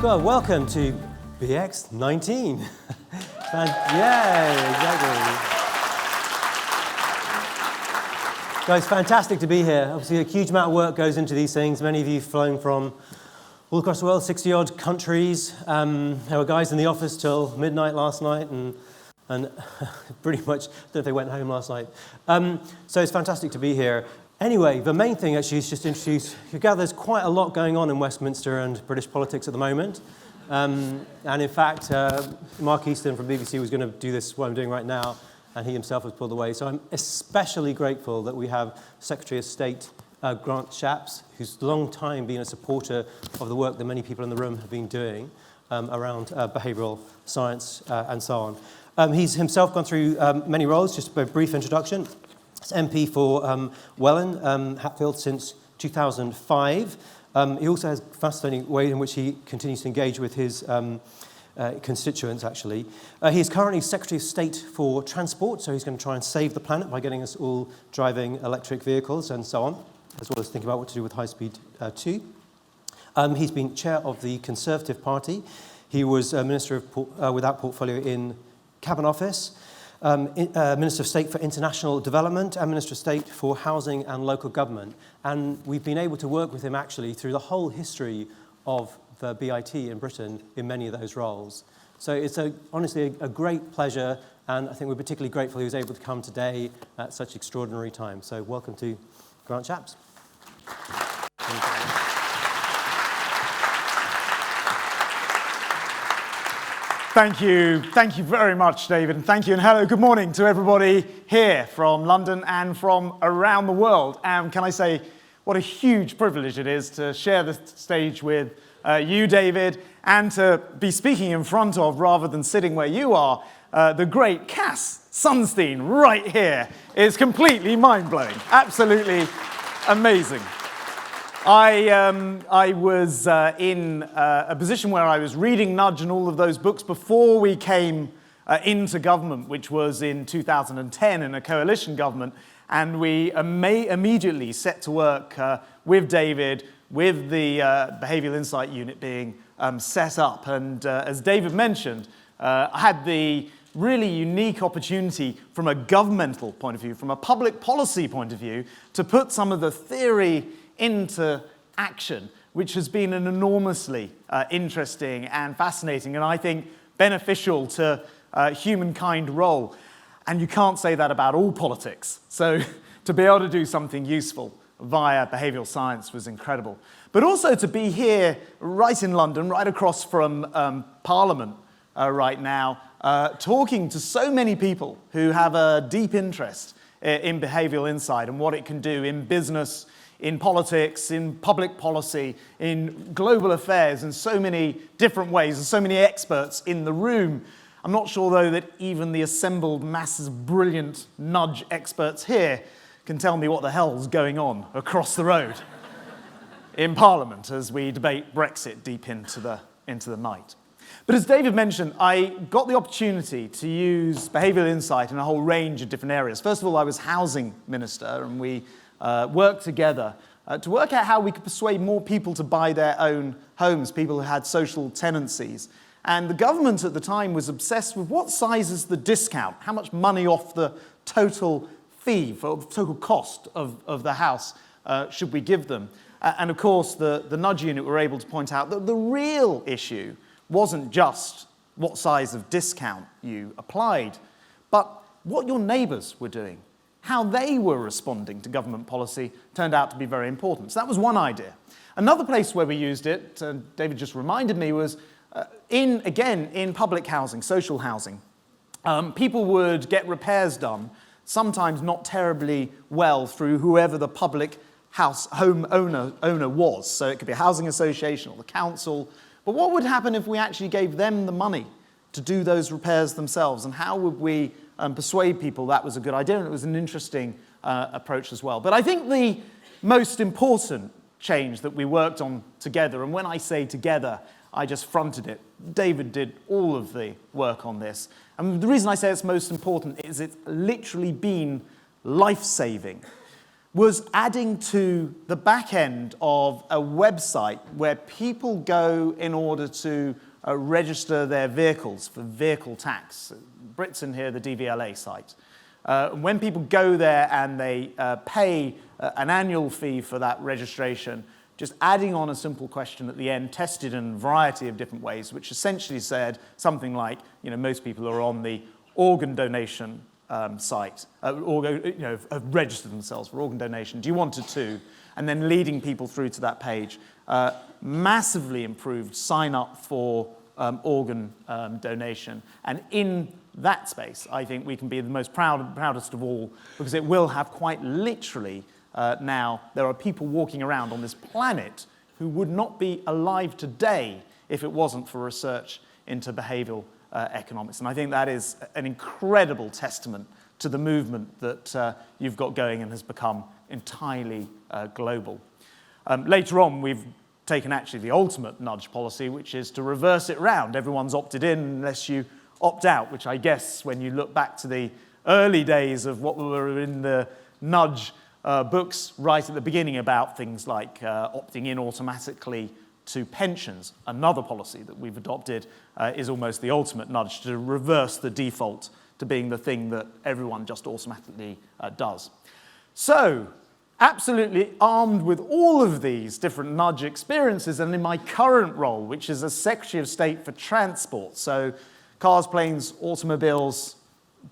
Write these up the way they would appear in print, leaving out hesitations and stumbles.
Well, welcome to BX19. Yeah, exactly. Guys, fantastic to be here. Obviously, a huge amount of work goes into these things. Many of you have flown from all across the world, 60-odd countries. There were guys in the office till midnight last night, and pretty much, I don't know if they went home last night. So it's fantastic to be here. Anyway, the main thing actually is just to introduce, you gather there's quite a lot going on in Westminster and British politics at the moment. And in fact, Mark Easton from BBC was going to do this, what I'm doing right now, and he himself has pulled away. So I'm especially grateful that we have Secretary of State Grant Shapps, who's long time been a supporter of the work that many people in the room have been doing around behavioural science and so on. He's himself gone through many roles, just a brief introduction. He's MP for Welwyn Hatfield since 2005. He also has a fascinating way in which he continues to engage with his constituents, actually. He is currently Secretary of State for Transport, so he's going to try and save the planet by getting us all driving electric vehicles and so on, as well as thinking about what to do with high-speed 2. He's been chair of the Conservative Party. He was Minister without portfolio in Cabinet Office, Minister of State for International Development, and Minister of State for Housing and Local Government. And we've been able to work with him actually through the whole history of the BIT in Britain in many of those roles. So it's honestly a great pleasure, and I think we're particularly grateful he was able to come today at such extraordinary time. So welcome to Grant Shapps. Thank you very much, David, and thank you, and hello, good morning to everybody here from London and from around the world. And can I say, what a huge privilege it is to share the stage with you, David, and to be speaking in front of, rather than sitting where you are, the great Cass Sunstein right here. It's completely mind-blowing, absolutely amazing. I was in a position where I was reading Nudge and all of those books before we came into government, which was in 2010 in a coalition government, and we immediately set to work with David, with the Behavioural Insight Unit being set up. And as David mentioned, I had the really unique opportunity from a governmental point of view, from a public policy point of view, to put some of the theory into action, which has been an enormously interesting and fascinating, and I think beneficial to humankind role. And you can't say that about all politics. So to be able to do something useful via behavioural science was incredible. But also to be here right in London, right across from Parliament right now, talking to so many people who have a deep interest in behavioural insight and what it can do in business, in politics, in public policy, in global affairs, in so many different ways, and so many experts in the room. I'm not sure, though, that even the assembled masses of brilliant Nudge experts here can tell me what the hell's going on across the road in Parliament as we debate Brexit deep into the night. But as David mentioned, I got the opportunity to use behavioural insight in a whole range of different areas. First of all, I was housing minister, and we worked together to work out how we could persuade more people to buy their own homes, people who had social tenancies. And the government at the time was obsessed with what size is the discount, how much money off the total fee, for total cost of the house should we give them. And of course, the Nudge Unit were able to point out that the real issue wasn't just what size of discount you applied, but what your neighbours were doing. How they were responding to government policy turned out to be very important. So that was one idea. Another place where we used it, David just reminded me, was in public housing, social housing. People would get repairs done, sometimes not terribly well, through whoever the public home owner was. So it could be a housing association or the council. But what would happen if we actually gave them the money to do those repairs themselves? And how would we persuade people that was a good idea? And it was an interesting approach as well. But I think the most important change that we worked on together, and when I say together, I just fronted it. David did all of the work on this. And the reason I say it's most important is it's literally been life-saving. was adding to the back end of a website where people go in order to register their vehicles for vehicle tax. Brits in here, the DVLA site. When people go there and they pay an annual fee for that registration, just adding on a simple question at the end, tested in a variety of different ways, which essentially said something like, most people are on the organ donation site, or have registered themselves for organ donation. Do you want to? And then leading people through to that page. Massively improved sign up for organ donation. And in that space, I think we can be the most proudest of all, because it will have quite literally now, there are people walking around on this planet who would not be alive today if it wasn't for research into behavioral economics. And I think that is an incredible testament to the movement that you've got going and has become entirely global. Later on, we've taken actually the ultimate nudge policy, which is to reverse it round. Everyone's opted in unless you opt out, which I guess when you look back to the early days of what were in the nudge books right at the beginning about things like opting in automatically to pensions, another policy that we've adopted is almost the ultimate nudge to reverse the default to being the thing that everyone just automatically does. So, absolutely armed with all of these different nudge experiences, and in my current role, which is as Secretary of State for Transport, so cars, planes, automobiles,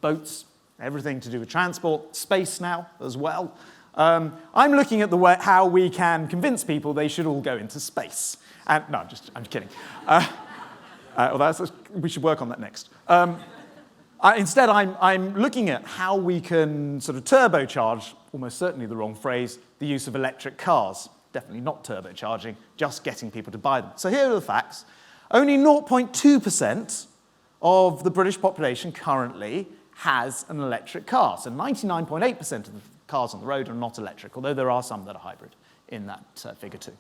boats, everything to do with transport, space now as well. I'm looking at the way how we can convince people they should all go into space. And no, I'm kidding. We should work on that next. Instead, I'm looking at how we can sort of turbocharge, almost certainly the wrong phrase, the use of electric cars. Definitely not turbocharging, just getting people to buy them. So here are the facts. Only 0.2% of the British population currently has an electric car. So 99.8% of the cars on the road are not electric, although there are some that are hybrid in that figure too.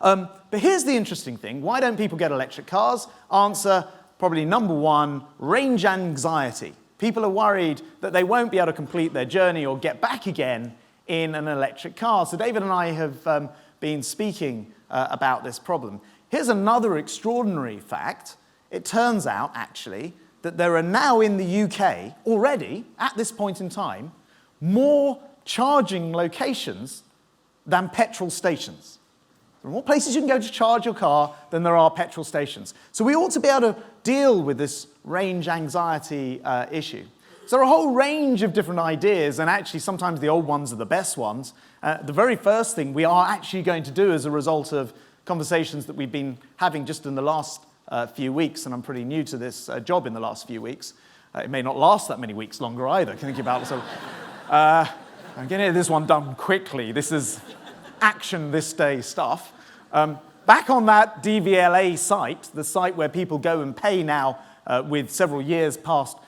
But here's the interesting thing. Why don't people get electric cars? Answer, probably number one, range anxiety. People are worried that they won't be able to complete their journey or get back again in an electric car. So David and I have been speaking about this problem. Here's another extraordinary fact. It turns out, actually, that there are now in the UK, already, at this point in time, more charging locations than petrol stations. There are more places you can go to charge your car than there are petrol stations. So we ought to be able to deal with this range anxiety issue. So there are a whole range of different ideas, and actually sometimes the old ones are the best ones. The very first thing we are actually going to do as a result of conversations that we've been having just in the last few weeks, and I'm pretty new to this job in the last few weeks. It may not last that many weeks longer either, thinking about it. So, I'm getting this one done quickly. This is action this day stuff. Back on that DVLA site, the site where people go and pay now with several years past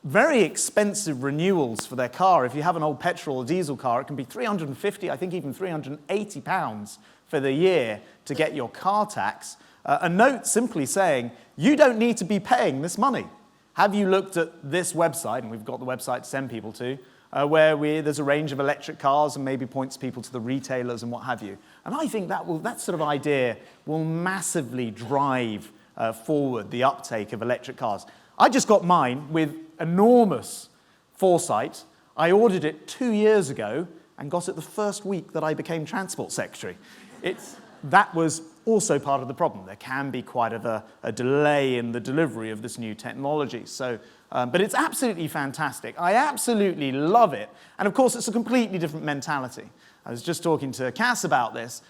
very expensive renewals for their car. If you have an old petrol or diesel car, it can be £350, I think even £380 for the year to get your car tax. A note simply saying, you don't need to be paying this money. Have you looked at this website, and we've got the website to send people to, where there's a range of electric cars and maybe points people to the retailers and what have you. And I think that sort of idea will massively drive forward the uptake of electric cars. I just got mine with enormous foresight. I ordered it 2 years ago and got it the first week that I became Transport Secretary. That was also part of the problem. There can be quite a delay in the delivery of this new technology. So, but it's absolutely fantastic. I absolutely love it. And of course, it's a completely different mentality. I was just talking to Cass about this.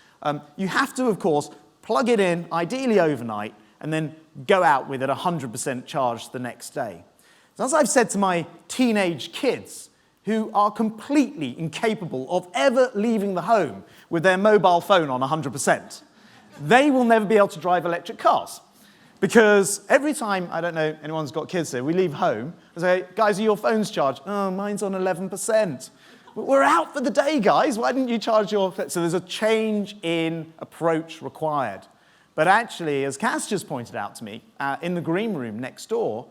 You have to, of course, plug it in, ideally overnight, and then go out with it 100% charged the next day. So as I've said to my teenage kids, who are completely incapable of ever leaving the home with their mobile phone on 100%, they will never be able to drive electric cars. Because every time, I don't know, anyone's got kids here, we leave home, I say, guys, are your phones charged? Oh, mine's on 11%. We're out for the day, guys. Why didn't you charge your... So there's a change in approach required. But actually, as Cass just pointed out to me, in the green room next door,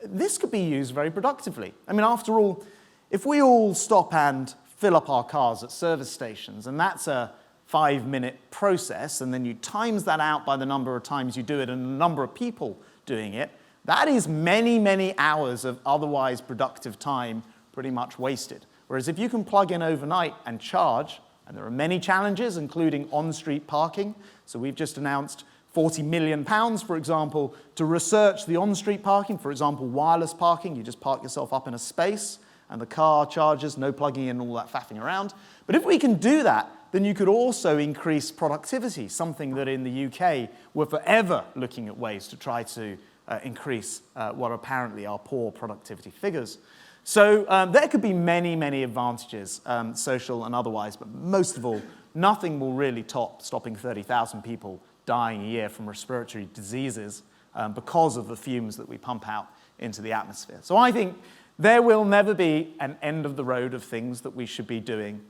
this could be used very productively. I mean, after all, if we all stop and fill up our cars at service stations. And that's a 5-minute process, and then you times that out by the number of times you do it and the number of people doing it. That is many, many hours of otherwise productive time pretty much wasted. Whereas if you can plug in overnight and charge, and there are many challenges, including on-street parking. So we've just announced £40 million, for example, to research the on-street parking. For example, wireless parking. You just park yourself up in a space, and the car charges, no plugging in, all that faffing around. But if we can do that, then you could also increase productivity, something that in the UK we're forever looking at ways to try to increase what apparently are poor productivity figures. So there could be many, many advantages, social and otherwise, but most of all, nothing will really top stopping 30,000 people dying a year from respiratory diseases because of the fumes that we pump out into the atmosphere. So I think there will never be an end of the road of things that we should be doing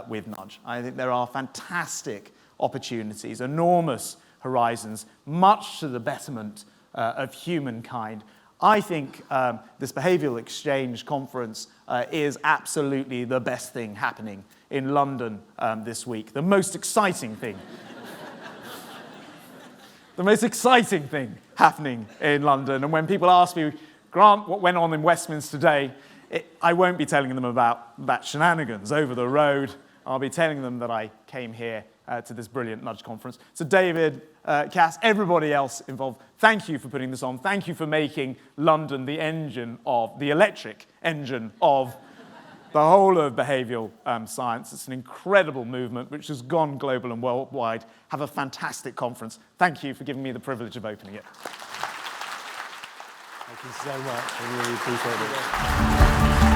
with Nudge. I think there are fantastic opportunities, enormous horizons, much to the betterment of humankind. I think this behavioural exchange conference is absolutely the best thing happening in London this week. The most exciting thing. The most exciting thing happening in London. And when people ask me, Grant, what went on in Westminster today, I won't be telling them about shenanigans over the road. I'll be telling them that I came here to this brilliant Nudge conference. So David, Cass, everybody else involved, thank you for putting this on. Thank you for making London the electric engine of the whole of behavioural science. It's an incredible movement which has gone global and worldwide. Have a fantastic conference. Thank you for giving me the privilege of opening it. Thank you so much. I really appreciate it.